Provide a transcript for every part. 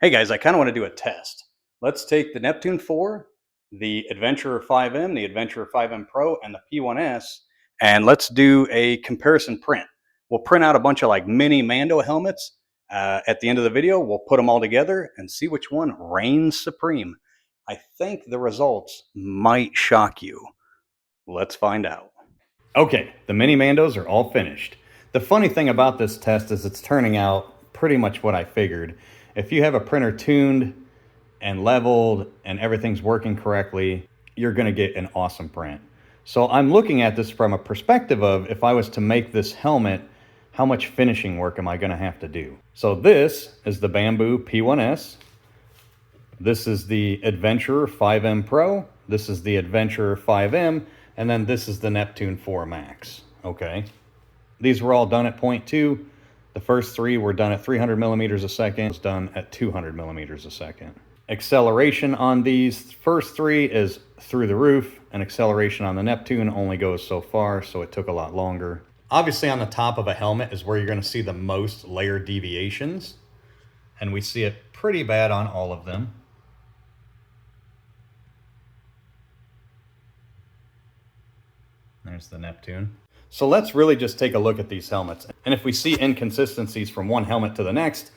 Hey guys, I kind of want to do a test. Let's take the Neptune 4, the Adventurer 5M, the Adventurer 5M Pro, and the P1S, and let's do a comparison print. We'll print out a bunch of like mini Mando helmets. At the end of the video, we'll put them all together and see which one reigns supreme. I think the results might shock you. Let's find out. Okay, the mini Mandos are all finished. The funny thing about this test is it's turning out pretty much what I figured. If you have a printer tuned and leveled and everything's working correctly, you're gonna get an awesome print. So I'm looking at this from a perspective of, if I was to make this helmet, how much finishing work am I gonna have to do? So this is the Bambu P1S. This is the Adventurer 5M Pro. This is the Adventurer 5M. And then this is the Neptune 4 Max, okay? These were all done at 0.2. The first three were done at 300 millimeters a second. It was done at 200 millimeters a second. Acceleration on these first three is through the roof, and acceleration on the Neptune only goes so far, so it took a lot longer. Obviously on the top of a helmet is where you're gonna see the most layer deviations, and we see it pretty bad on all of them. There's the Neptune. So let's really just take a look at these helmets. And if we see inconsistencies from one helmet to the next,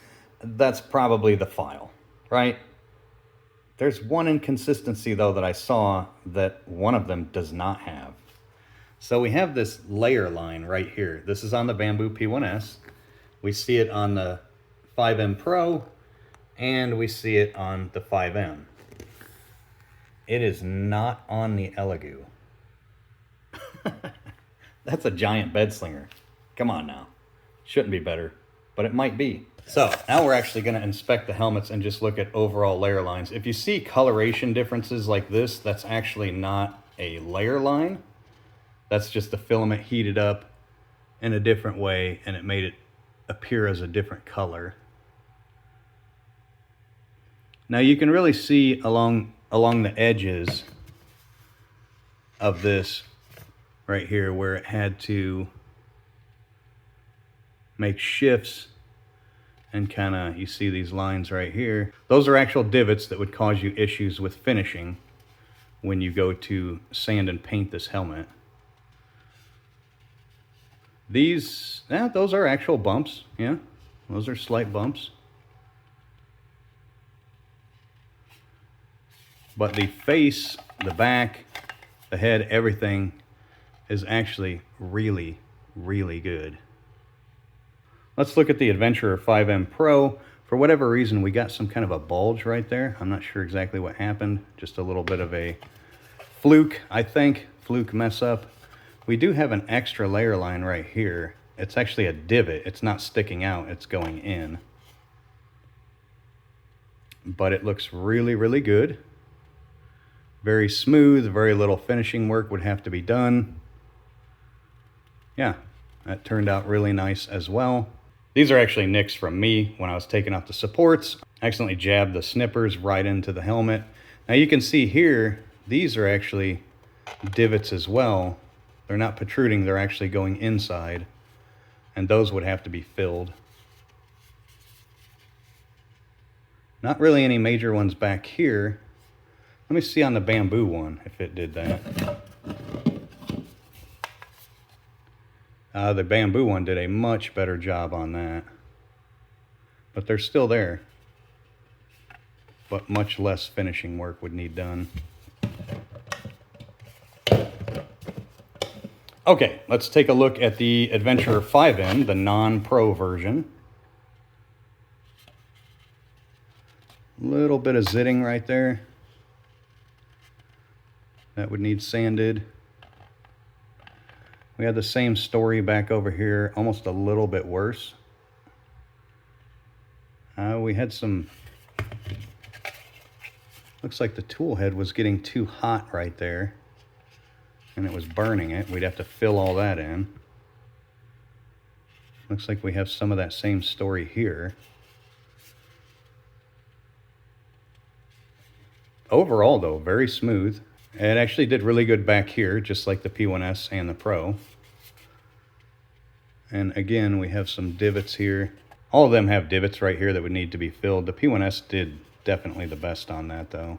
that's probably the file, right? There's one inconsistency though that I saw that one of them does not have. So we have this layer line right here. This is on the Bambu P1S. We see it on the 5M Pro, and we see it on the 5M. It is not on the Elegoo. That's a giant bed slinger. Come on now. Shouldn't be better, but it might be. So now we're actually going to inspect the helmets and just look at overall layer lines. If you see coloration differences like this, that's actually not a layer line. That's just the filament heated up in a different way, and it made it appear as a different color. Now you can really see along the edges of this right here where it had to make shifts, and kind of, you see these lines right here. Those are actual divots that would cause you issues with finishing when you go to sand and paint this helmet. These, those are actual bumps. Yeah, those are slight bumps. But the face, the back, the head, everything is actually really, really good. Let's look at the Adventurer 5M Pro. For whatever reason, we got some kind of a bulge right there. I'm not sure exactly what happened. Just a little bit of a fluke, I think. Fluke mess up. We do have an extra layer line right here. It's actually a divot. It's not sticking out, it's going in. But it looks really, really good. Very smooth, very little finishing work would have to be done. Yeah, that turned out really nice as well. These are actually nicks from me when I was taking out the supports. I accidentally jabbed the snippers right into the helmet. Now you can see here, these are actually divots as well. They're not protruding, they're actually going inside. And those would have to be filled. Not really any major ones back here. Let me see on the Bambu one if it did that. The Bambu one did a much better job on that. But they're still there. But much less finishing work would need done. Okay, let's take a look at the Adventurer 5M, the non-pro version. Little bit of zitting right there. That would need sanded. We had the same story back over here, almost a little bit worse. We had some, looks like the tool head was getting too hot right there, and it was burning it. We'd have to fill all that in. Looks like we have some of that same story here. Overall though, very smooth. It actually did really good back here, just like the P1S and the Pro. And again, we have some divots here. All of them have divots right here that would need to be filled. The P1S did definitely the best on that though.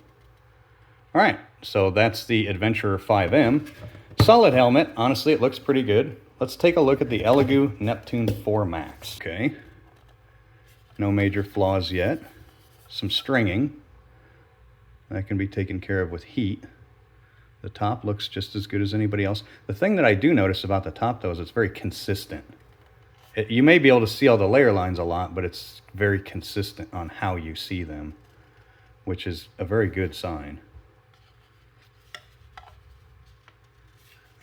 All right, so that's the Adventurer 5M. Solid helmet, honestly it looks pretty good. Let's take a look at the Elegoo Neptune 4 Max. Okay, no major flaws yet. Some stringing. That can be taken care of with heat. The top looks just as good as anybody else. The thing that I do notice about the top though is it's very consistent. You may be able to see all the layer lines a lot, but it's very consistent on how you see them, which is a very good sign.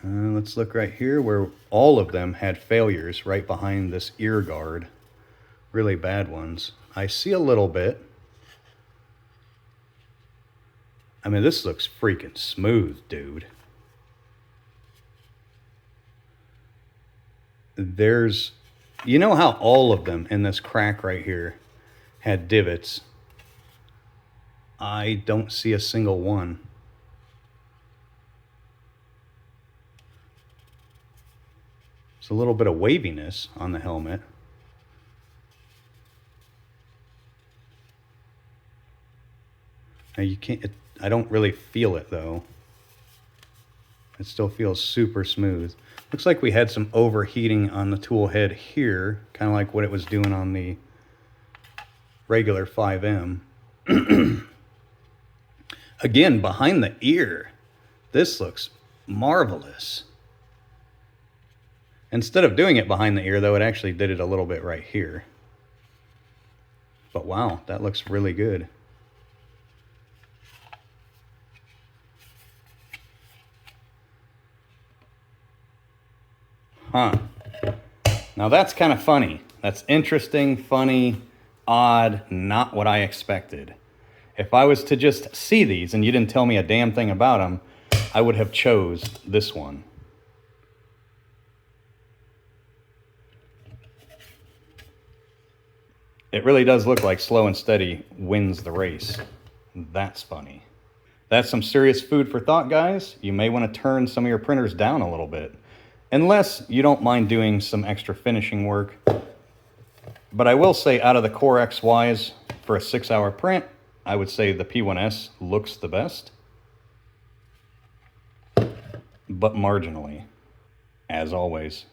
Let's look right here where all of them had failures right behind this ear guard. Really bad ones. I see a little bit. I mean, this looks freaking smooth, dude. You know how all of them in this crack right here had divots? I don't see a single one. There's a little bit of waviness on the helmet. Now you can't, I don't really feel it though. It still feels super smooth. Looks like we had some overheating on the tool head here, kind of like what it was doing on the regular 5M. Again, behind the ear, this looks marvelous. Instead of doing it behind the ear though, it actually did it a little bit right here. But wow, that looks really good. Huh. Now that's kind of funny. That's interesting, funny, odd, not what I expected. If I was to just see these and you didn't tell me a damn thing about them, I would have chose this one. It really does look like Slow and Steady wins the race. That's funny. That's some serious food for thought, guys. You may want to turn some of your printers down a little bit, unless you don't mind doing some extra finishing work. But I will say, out of the Core XYs for a 6-hour print, I would say the P1S looks the best, but marginally. As always,